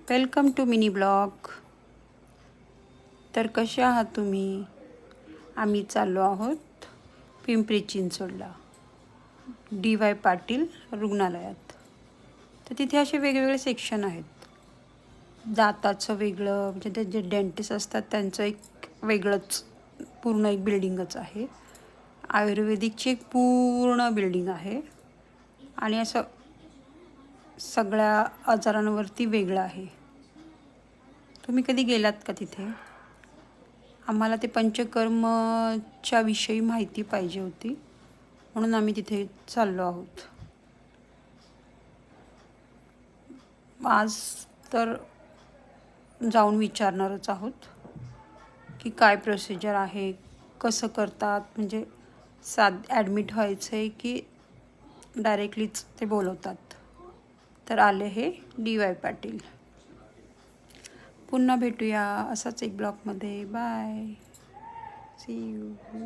Welcome to mini blog. तर कसे आहात तुम्ही? आम्ही चाललो आहोत पिंपरी चिंचवडला DY पाटील रुग्णालयात. तर तिथे असे वेगवेगळे सेक्शन आहेत. दाताचं वेगळं, म्हणजे ते जे डेंटिस्ट असतात त्यांचं एक वेगळंच पूर्ण एक बिल्डिंगच आहे. आयुर्वेदिकची एक पूर्ण बिल्डिंग आहे आणि असं सगळ्या आजारांवरती वेगळं आहे. तुम्ही कधी गेलात का तिथे? आम्हाला ते पंचकर्मच्या विषयी माहिती पाहिजे होती, म्हणून आम्ही तिथे चाललो आहोत. आज तर जाऊन विचारणारच आहोत की काय प्रोसिजर आहे, कसं करतात, म्हणजे ॲडमिट व्हायचं आहे की डायरेक्टलीच ते बोलवतात. तर आले हे DY पाटील. पुन्हा भेटूया असाच एक ब्लॉगमध्ये. Bye, see you.